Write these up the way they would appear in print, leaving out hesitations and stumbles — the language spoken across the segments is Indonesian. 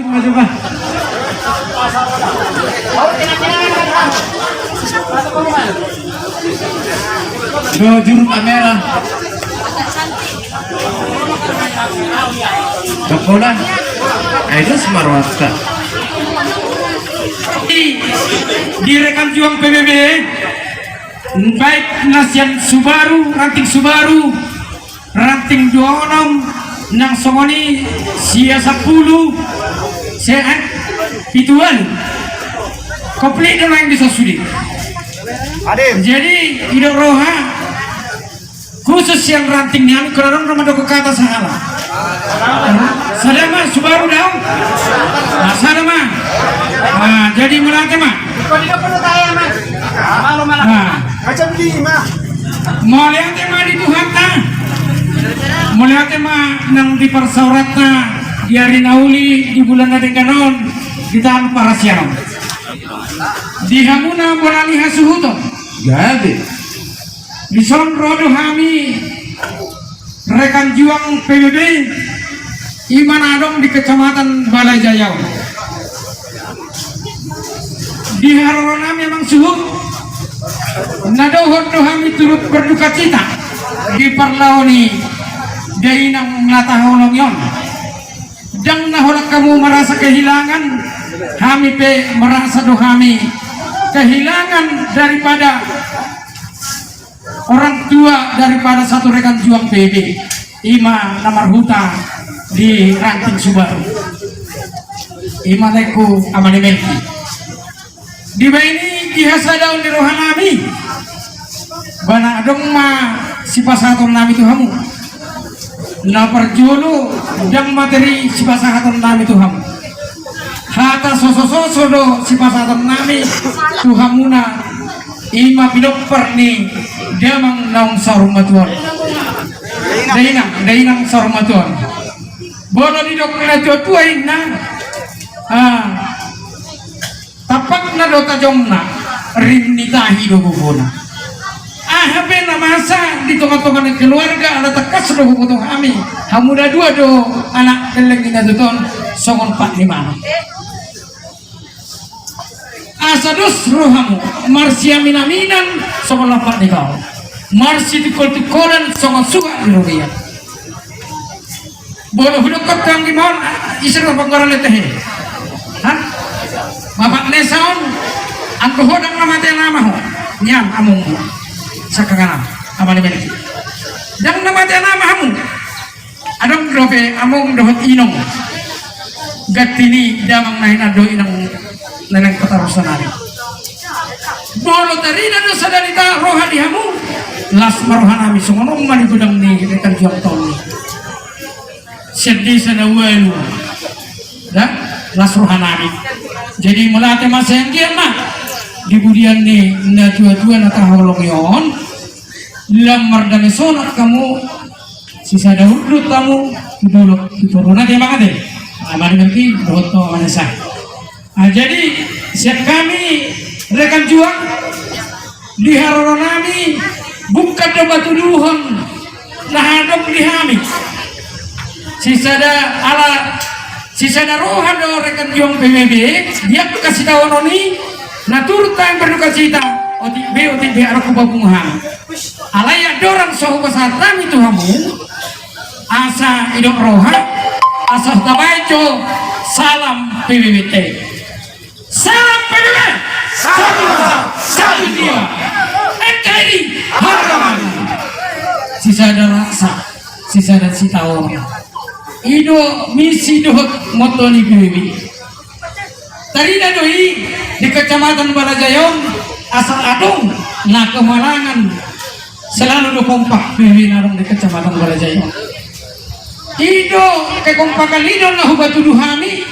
coba. Juru kamera. Kapolan. Itu Semarwata. Direkam juang PBB baik Nasian Subaru, ranting Subaru, ranting 26 nang songoni sia 10 sehat ituan komplit dengan yang bisa sulit. Jadi hidup roha khusus yang rantingnya kerana nama doko kata salah. Sadama Subaru daun. Sadama. Jadi melatih mah. Macam ni mah. Melihat mah di Tuhan ta. Melihat mah nang di persauratna di hari nauli di bulan Adengkanon di tahun para siang. Di hamuna bolani hasuhuto. Jadi. Di sonrodo kami rekan juang PBB Iman Adong di Kecamatan Balai Jaya. Di Harorona memang suhu nadohon kami turut berduka cita di parlaoni dainang ngatahonongyon dan nahola kamu merasa kehilangan kami pe merasa kami kehilangan daripada orang tua daripada satu rekan juang PBB Ima Namarhuta di ranting Subaru Ima Leku Amani Melki di ini dihasa daun di rohanami bana dong ma si pasaton nami tuhamu na perjulu jang materi si pasaton nami tuhamu hata soso do si pasaton nami tuhamuna Ima pinopper ni damang naung sarumatuan dainang sarumatuan bono di dok na jotuain na tapak na do tajongna rinitahi do bubona habe na masa di tonga-tonga ng keluarga ada takas do bubotong kami hamuda dua do anak deleng ina duton songon 45 asadus rohamu marsia minaminan songon 8 di kau marsi di koltukolan songon suka di rupiah bono hudok kang gimon isra panggaran letehe han bapak nesaon angko hodang namate namaho nyam amung sakagana amane melki dang namate namahamu adang drope amung dohot inong gatini damang nahin ado inang neneng katarosanari bolo tarina do sadarita rohani hamu las marohanami songonong mani gudang ni rekan juang toni sedih sanawalu dah las rohanami jadi melatih masa yang dia mah di budian ni na tua-tua na taholong yon lamar dan sonat kamu sisa dahulu kamu dulu turun aja makanya amari nanti doto manasa jadi siap kami rekan juang di haronami bukan do batu duhon nah hadap lihami sisa rohan do rekan juang PBB dia tuh kasih tahu noni naturta yang berduka cita OTB aku babungan alaya dorang sohu kesatan itu kamu asa idok rohan asa tabaco salam PBBT salam PBB satu dia NKRI harapan sisa ada rasa sisa dan si tahu ido misi dohot motoni PBB tadi doi di Kecamatan Balajayong asal adong na kemalangan selalu do kompak PBB narong di Kecamatan Balajayong ido ke kompakan ido na hubatu duhami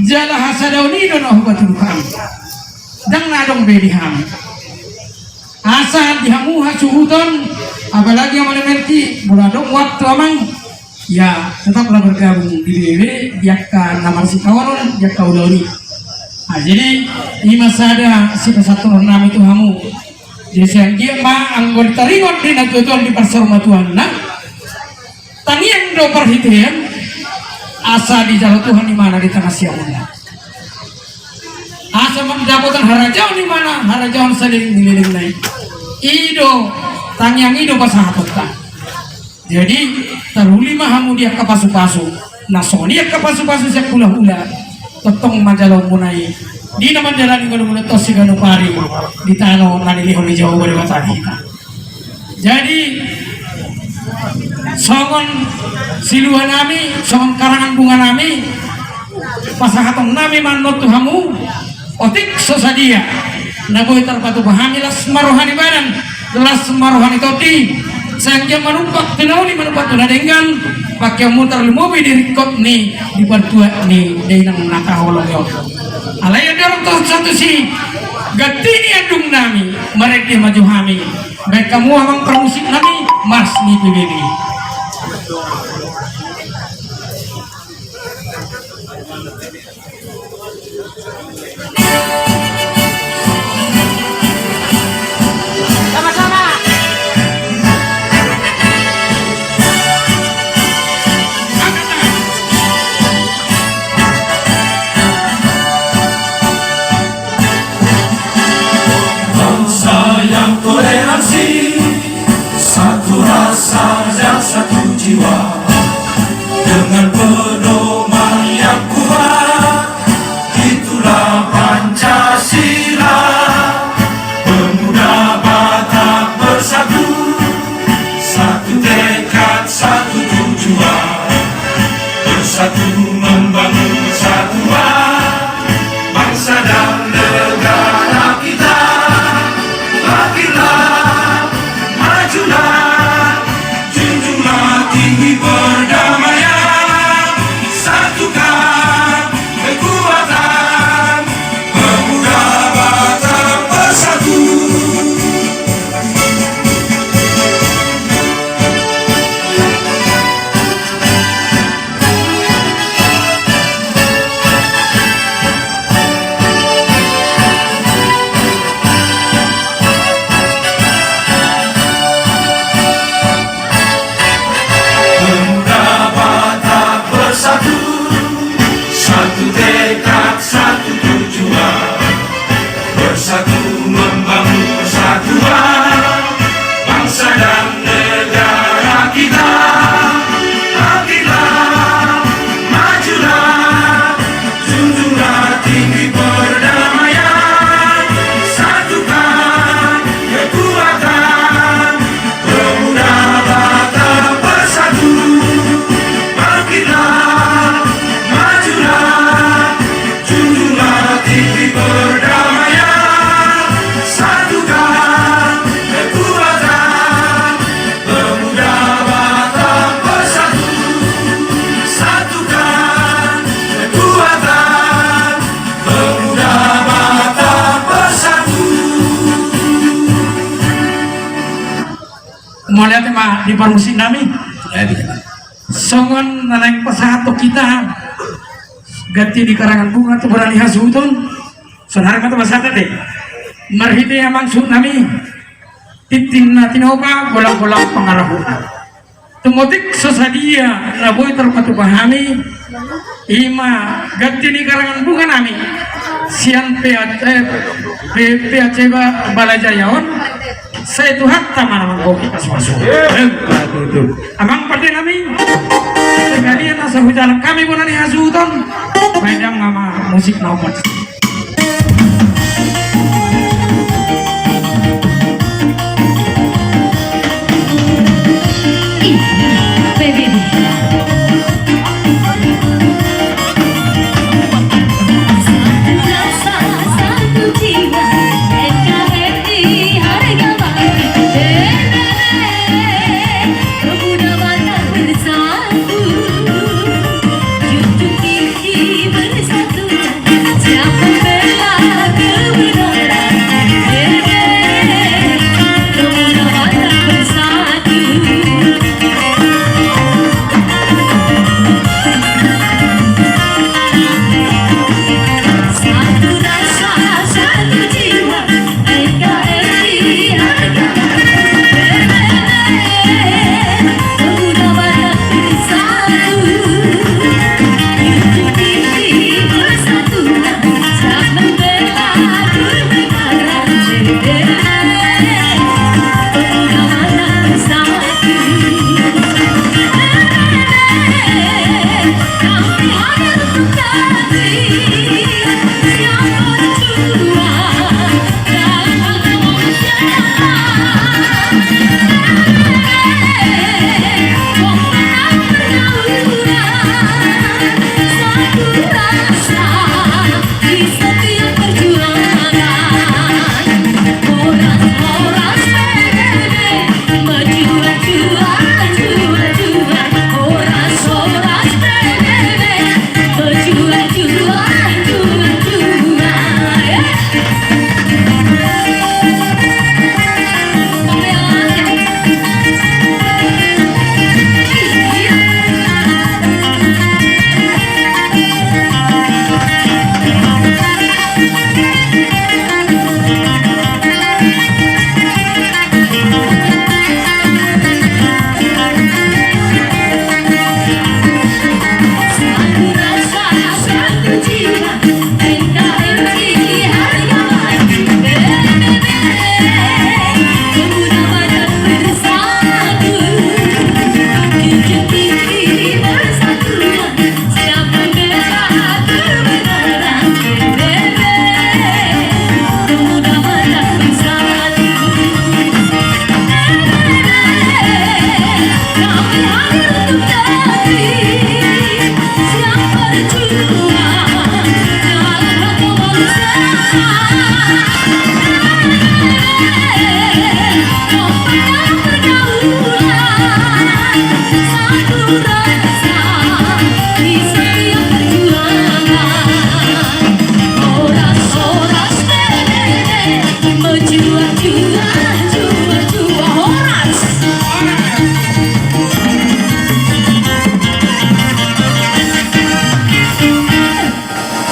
jala hasadaw ido na hubatu duhami dang nadong bedi hami asa dihamu hasuhuton apalagi yang menemerti buladong waktu amang ya tetaplah bergabung di PBB yakka namar si kawaron yakka udoni. Nah, jadi ini masa ada si satu nama itu kamu jadi dia mah anggota taringon di natutuan di pasar matuan nah tanian do perhitian asa di jalan Tuhan di mana di tengah siang bulan. Asa mendapotan harajaon di mana harajaon seliling ngililing naik. Ido tangyang ido pasahatota. Jadi teruli mahamu dia kapasu-pasu. Nasoni ya kapasu-pasu siap hula-hula. Totong majalong munai. Di naman jalan guna-guna tosi ganu pari di tano nanilihon di Jawa Bali kita. Jadi songon siluan nami, songon karangan bunga nami, pasahatong nami manot tuhamu, otik sosadia. Naboy terpatu pahami las marohani badan, las marohani toti. Sayang manumpak tenauli manumpak tunadengan, pakai muter mobil di rikot nih di pertua nih dengan nakaholo yo. Alaya dorong tuh satu si gatini adung nami mereka maju hami baik kamu abang pramusik nami mas nih PBB Sama-sama. Yang toleransi, satu rasa dan satu jiwa, dengan pedoman yang kuat, itulah Pancasila. Pemuda Batak bersatu, satu tekad, satu tujuan, bersatu membangun persatuan bangsa dan negara kita. Bangkitlah, majulah, junjunglah tinggi perdamaian, satukan kekuatan, pemuda Batak bersatu. Satu tekad, satu tujuan, bersatu membangun persatuan bangsa dan negara kita. Bangkitlah, majulah, junjunglah tinggi perdamaian, satukan kekuatan, pemuda Batak bersatu. Bangkitlah, majulah, junjunglah tinggi perdamaian, satukan kekuatan, pemuda Batak bersatu. Satukan kekuatan, pemuda Batak bersatu. mau lihat mah di permusik nami songon nanaik pasahato kita ganti di karangan bunga tuh berani hasutun saudara kata pasahato deh marhite yang maksud nami titin natin opa bolang-bolang pengarahuna tumotik sesadia naboy terpatu pahami ima ganti di karangan bunga nami sian PAC Balajayaon saya itu hatta mana mengkopi pas-pasuk abang pada nami sekalian asa hujan kami pun nani hasuton padang nama musik nomor PBB satu jiwa NKRI harga mati pemuda Batak bersatu junjung tinggi bersatu siapa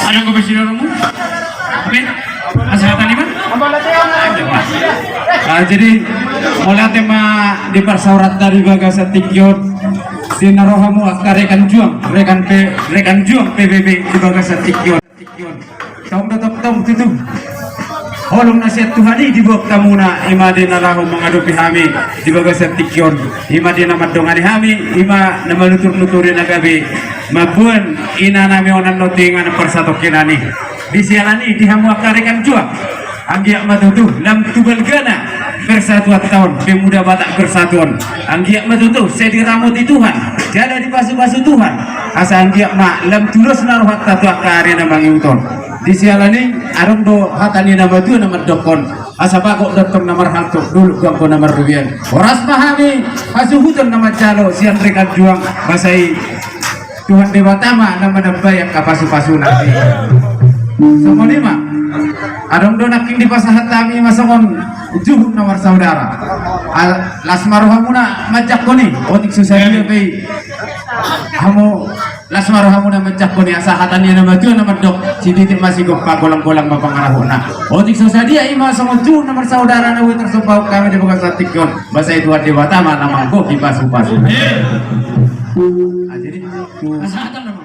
Ada kau bersih dulu? Oke, kesehatan ini Jadi mulai tema di persaurat dari Bagasa Tikyot sinarohamu akar rekan juang PBB di Bagasa Tikyot. Tong tutup. Holong nasihat Tuhan di bawah tamuna imadina lahu mengadupi hami di Bagasa Tikyot. Imadina madongani hami ima nama nutur-nuturi nagabi mabun ina nami onan notingan persatokinani. Di sialani dihamu akar rekan juang. Anggiak matutuh lam tubal gana persatuan tahun pemuda Batak persatuan. Anggiak matutuh saya diramuti Tuhan jada di pasu-pasu Tuhan asa anggiak ma lam tulus naruh tatu akari na mangiuton di sialani arung do hatani nama tu nama dokon asa pakok doktor nomor hantu dulu gangko nomor rubian oras mahami pasu hutan nama calo sian rekan juang basai Tuhan Dewa Tama nama nambayak kapasu-pasu nanti semua lima adong donaking di pasahat kami masongon juhuk nomor saudara lasmarohamuna majak koni otik susah dia pe hamu lasmarohamuna majak koni asahatani nama tu nomor dok si titik masih goppa golang-golang mapangarahuna otik susah dia ima songon juhuk nomor saudara nawi tersumpah kami di Bagasa Tikyot bahasa Tuhan Dewa Tama nama go kipasu-pasu jadi kesehatan